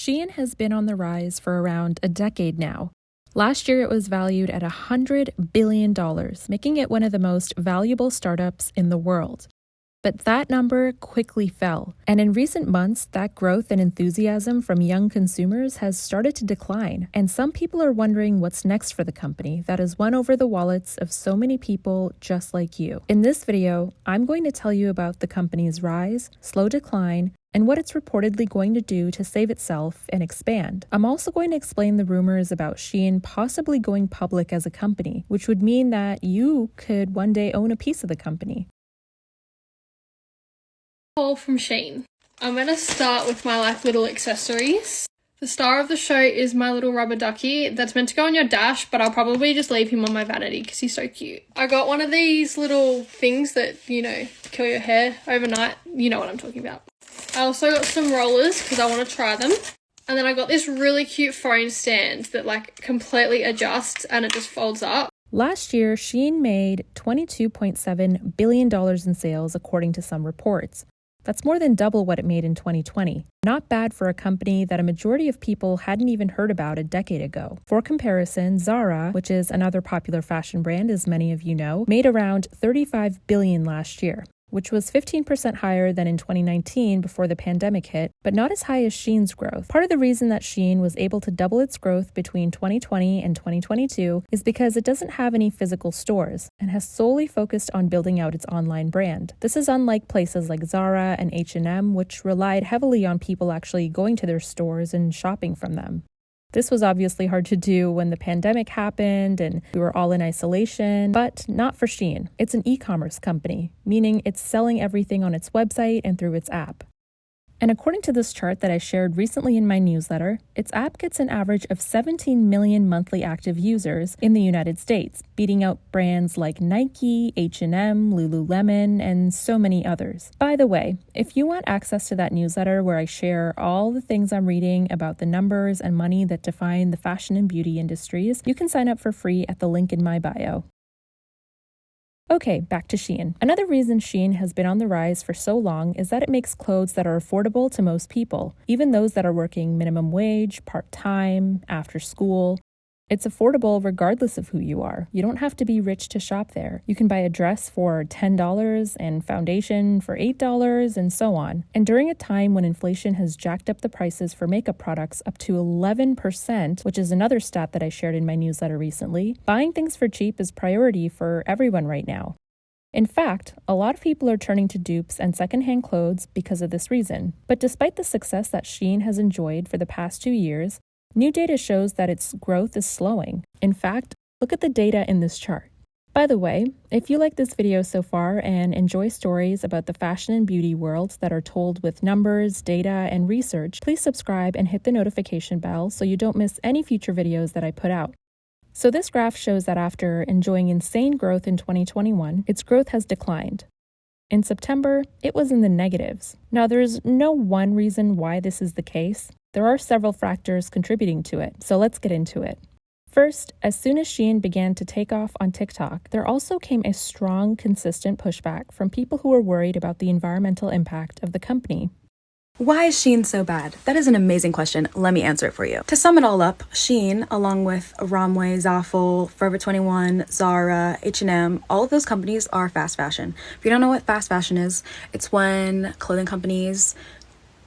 Shein has been on the rise for around a decade now. Last year, it was valued at $100 billion, making it one of the most valuable startups in the world. But that number quickly fell, and in recent months, that growth and enthusiasm from young consumers has started to decline, and some people are wondering what's next for the company that has won over the wallets of so many people just like you. In this video, I'm going to tell you about the company's rise, slow decline, and what it's reportedly going to do to save itself and expand. I'm also going to explain the rumors about Shein possibly going public as a company, which would mean that you could one day own a piece of the company. Haul from Shein. I'm going to start with my little accessories. The star of the show is my little rubber ducky that's meant to go on your dash, but I'll probably just leave him on my vanity because he's so cute. I got one of these little things that, kill your hair overnight. You know what I'm talking about. I also got some rollers because I want to try them. And then I got this really cute phone stand that completely adjusts and it just folds up. Last year, Shein made $22.7 billion in sales according to some reports. That's more than double what it made in 2020. Not bad for a company that a majority of people hadn't even heard about a decade ago. For comparison, Zara, which is another popular fashion brand as many of you know, made around $35 billion last year, which was 15% higher than in 2019 before the pandemic hit, but not as high as Shein's growth. Part of the reason that Shein was able to double its growth between 2020 and 2022 is because it doesn't have any physical stores and has solely focused on building out its online brand. This is unlike places like Zara and H&M, which relied heavily on people actually going to their stores and shopping from them. This was obviously hard to do when the pandemic happened and we were all in isolation, but not for Shein. It's an e-commerce company, meaning it's selling everything on its website and through its app. And according to this chart that I shared recently in my newsletter, its app gets an average of 17 million monthly active users in the United States, beating out brands like Nike, H&M, Lululemon, and so many others. By the way, if you want access to that newsletter where I share all the things I'm reading about the numbers and money that define the fashion and beauty industries, you can sign up for free at the link in my bio. Okay, back to Shein. Another reason Shein has been on the rise for so long is that it makes clothes that are affordable to most people, even those that are working minimum wage, part-time, after school. It's affordable regardless of who you are. You don't have to be rich to shop there. You can buy a dress for $10 and foundation for $8 and so on. And during a time when inflation has jacked up the prices for makeup products up to 11%, which is another stat that I shared in my newsletter recently, buying things for cheap is priority for everyone right now. In fact, a lot of people are turning to dupes and secondhand clothes because of this reason. But despite the success that Shein has enjoyed for the past 2 years, new data shows that its growth is slowing. In fact, look at the data in this chart. By the way, if you like this video so far and enjoy stories about the fashion and beauty worlds that are told with numbers, data, and research, please subscribe and hit the notification bell so you don't miss any future videos that I put out. So this graph shows that after enjoying insane growth in 2021, its growth has declined. In September, it was in the negatives. Now, there's no one reason why this is the case. There are several factors contributing to it, so let's get into it. First, as soon as Shein began to take off on TikTok, there also came a strong, consistent pushback from people who were worried about the environmental impact of the company. Why is Shein so bad? That is an amazing question. Let me answer it for you. To sum it all up, Shein, along with Romwe, Zaful, Forever 21, Zara, H&M, all of those companies are fast fashion. If you don't know what fast fashion is, it's when clothing companies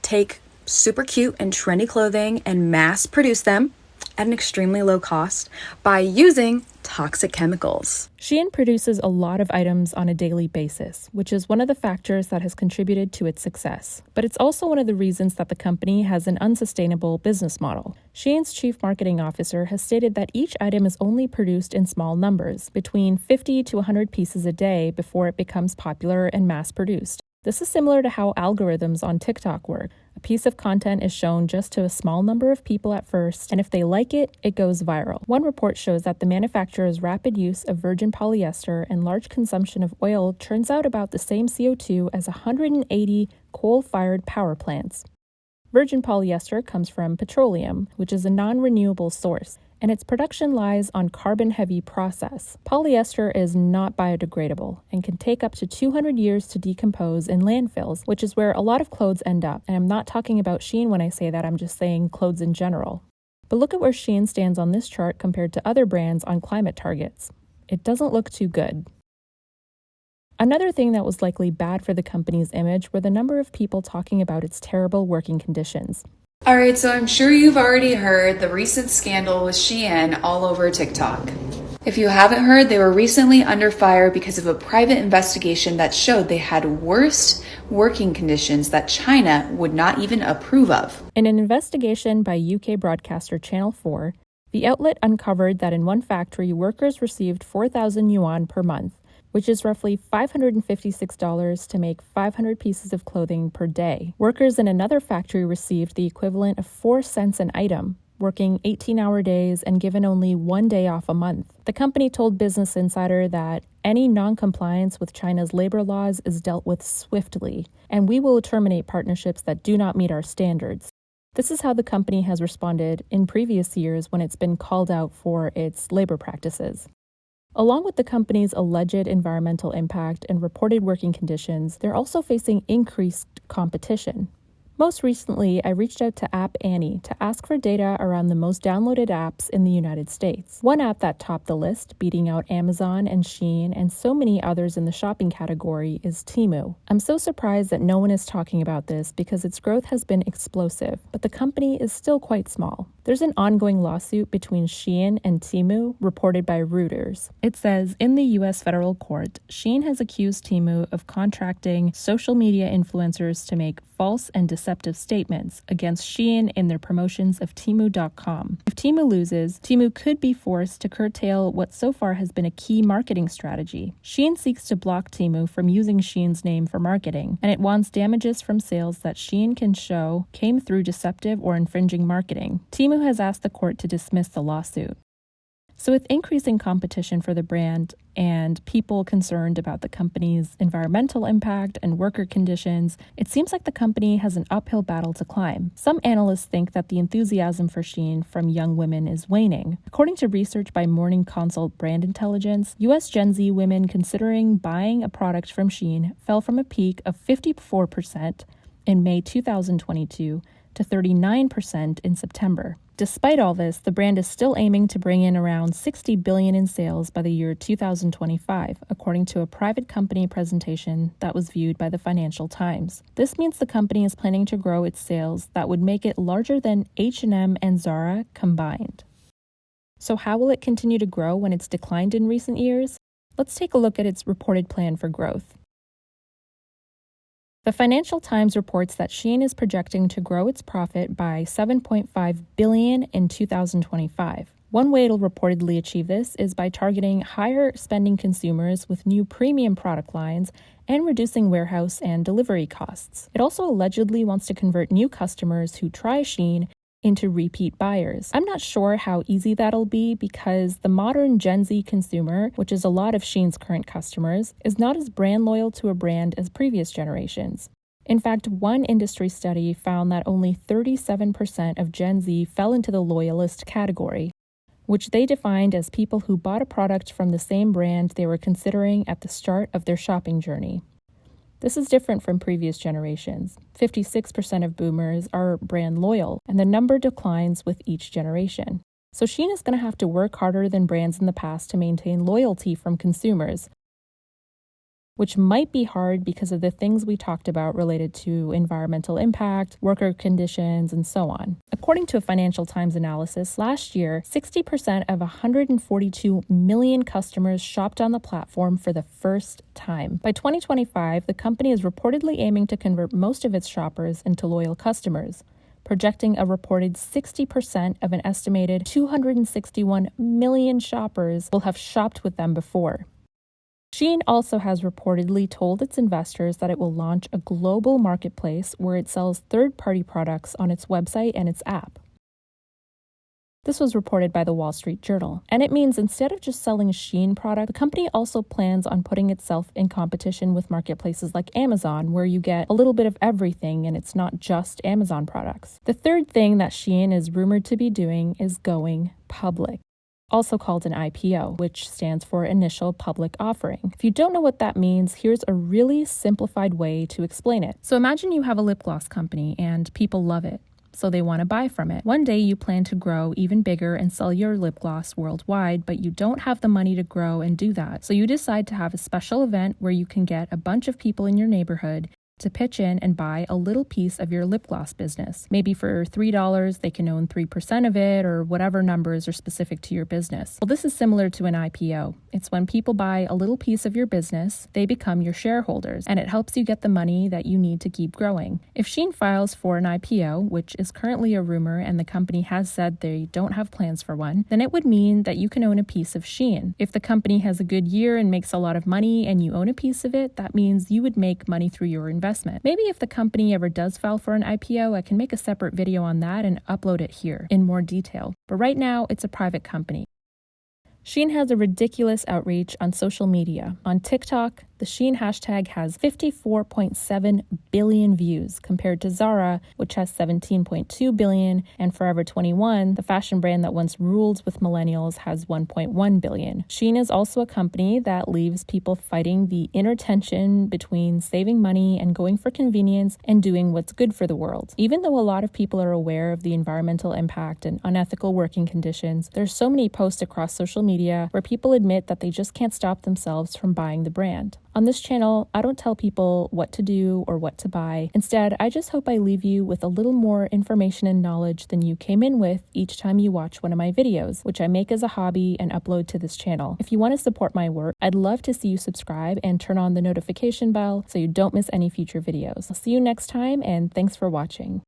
take super cute and trendy clothing and mass produce them at an extremely low cost by using toxic chemicals. Shein produces a lot of items on a daily basis, which is one of the factors that has contributed to its success. But it's also one of the reasons that the company has an unsustainable business model. Shein's chief marketing officer has stated that each item is only produced in small numbers, between 50 to 100 pieces a day before it becomes popular and mass-produced. This is similar to how algorithms on TikTok work. A piece of content is shown just to a small number of people at first, and if they like it, it goes viral. One report shows that the manufacturer's rapid use of virgin polyester and large consumption of oil churns out about the same CO2 as 180 coal-fired power plants. Virgin polyester comes from petroleum, which is a non-renewable source. and its production lies on carbon-heavy process. Polyester is not biodegradable and can take up to 200 years to decompose in landfills, which is where a lot of clothes end up. And I'm not talking about Shein when I say that, I'm just saying clothes in general. But look at where Shein stands on this chart compared to other brands on climate targets. It doesn't look too good. Another thing that was likely bad for the company's image were the number of people talking about its terrible working conditions. Alright, so I'm sure you've already heard the recent scandal with Shein all over TikTok. If you haven't heard, they were recently under fire because of a private investigation that showed they had worse working conditions that China would not even approve of. In an investigation by UK broadcaster Channel 4, the outlet uncovered that in one factory, workers received 4,000 yuan per month, which is roughly $556 to make 500 pieces of clothing per day. Workers in another factory received the equivalent of 4 cents an item, working 18-hour days and given only 1 day off a month. The company told Business Insider that any non-compliance with China's labor laws is dealt with swiftly, and we will terminate partnerships that do not meet our standards. This is how the company has responded in previous years when it's been called out for its labor practices. Along with the company's alleged environmental impact and reported working conditions, they're also facing increased competition. Most recently, I reached out to App Annie to ask for data around the most downloaded apps in the United States. One app that topped the list, beating out Amazon and Shein and so many others in the shopping category, is Temu. I'm so surprised that no one is talking about this because its growth has been explosive, but the company is still quite small. There's an ongoing lawsuit between Shein and Temu, reported by Reuters. It says, in the U.S. federal court, Shein has accused Temu of contracting social media influencers to make false and deceptive statements against Shein in their promotions of Temu.com. If Temu loses, Temu could be forced to curtail what so far has been a key marketing strategy. Shein seeks to block Temu from using Shein's name for marketing, and it wants damages from sales that Shein can show came through deceptive or infringing marketing. Temu has asked the court to dismiss the lawsuit. So with increasing competition for the brand and people concerned about the company's environmental impact and worker conditions, it seems like the company has an uphill battle to climb. Some analysts think that the enthusiasm for Shein from young women is waning. According to research by Morning Consult Brand Intelligence, US Gen Z women considering buying a product from Shein fell from a peak of 54% in May 2022 to 39% in September. Despite all this, the brand is still aiming to bring in around $60 billion in sales by the year 2025, according to a private company presentation that was viewed by the Financial Times. This means the company is planning to grow its sales that would make it larger than H&M and Zara combined. So how will it continue to grow when it's declined in recent years? Let's take a look at its reported plan for growth. The Financial Times reports that Shein is projecting to grow its profit by $7.5 billion in 2025. One way it'll reportedly achieve this is by targeting higher spending consumers with new premium product lines and reducing warehouse and delivery costs. It also allegedly wants to convert new customers who try Shein into repeat buyers. I'm not sure how easy that'll be because the modern Gen Z consumer, which is a lot of Shein's current customers, is not as brand loyal to a brand as previous generations. In fact, one industry study found that only 37% of Gen Z fell into the loyalist category, which they defined as people who bought a product from the same brand they were considering at the start of their shopping journey. This is different from previous generations. 56% of boomers are brand loyal, and the number declines with each generation. So Shein is going to have to work harder than brands in the past to maintain loyalty from consumers, which might be hard because of the things we talked about related to environmental impact, worker conditions, and so on. According to a Financial Times analysis, last year, 60% of 142 million customers shopped on the platform for the first time. By 2025, the company is reportedly aiming to convert most of its shoppers into loyal customers, projecting a reported 60% of an estimated 261 million shoppers will have shopped with them before. Shein also has reportedly told its investors that it will launch a global marketplace where it sells third-party products on its website and its app. This was reported by the Wall Street Journal, and it means instead of just selling Shein product, the company also plans on putting itself in competition with marketplaces like Amazon, where you get a little bit of everything and it's not just Amazon products. The third thing that Shein is rumored to be doing is going public, also called an IPO, which stands for Initial Public Offering. If you don't know what that means, here's a really simplified way to explain it. So imagine you have a lip gloss company and people love it, so they want to buy from it. One day you plan to grow even bigger and sell your lip gloss worldwide, but you don't have the money to grow and do that. So you decide to have a special event where you can get a bunch of people in your neighborhood to pitch in and buy a little piece of your lip gloss business. Maybe for $3, they can own 3% of it, or whatever numbers are specific to your business. Well, this is similar to an IPO. It's when people buy a little piece of your business, they become your shareholders, and it helps you get the money that you need to keep growing. If Shein files for an IPO, which is currently a rumor and the company has said they don't have plans for one, then it would mean that you can own a piece of Shein. If the company has a good year and makes a lot of money and you own a piece of it, that means you would make money through your investment. Maybe if the company ever does file for an IPO, I can make a separate video on that and upload it here in more detail. But right now, it's a private company. Shein has a ridiculous outreach on social media. On TikTok, the Shein hashtag has 54.7 billion views compared to Zara, which has 17.2 billion, and Forever 21, the fashion brand that once ruled with millennials, has 1.1 billion. Shein is also a company that leaves people fighting the inner tension between saving money and going for convenience and doing what's good for the world. Even though a lot of people are aware of the environmental impact and unethical working conditions, there's so many posts across social media where people admit that they just can't stop themselves from buying the brand. On this channel, I don't tell people what to do or what to buy. Instead, I just hope I leave you with a little more information and knowledge than you came in with each time you watch one of my videos, which I make as a hobby and upload to this channel. If you want to support my work, I'd love to see you subscribe and turn on the notification bell so you don't miss any future videos. I'll see you next time, and thanks for watching.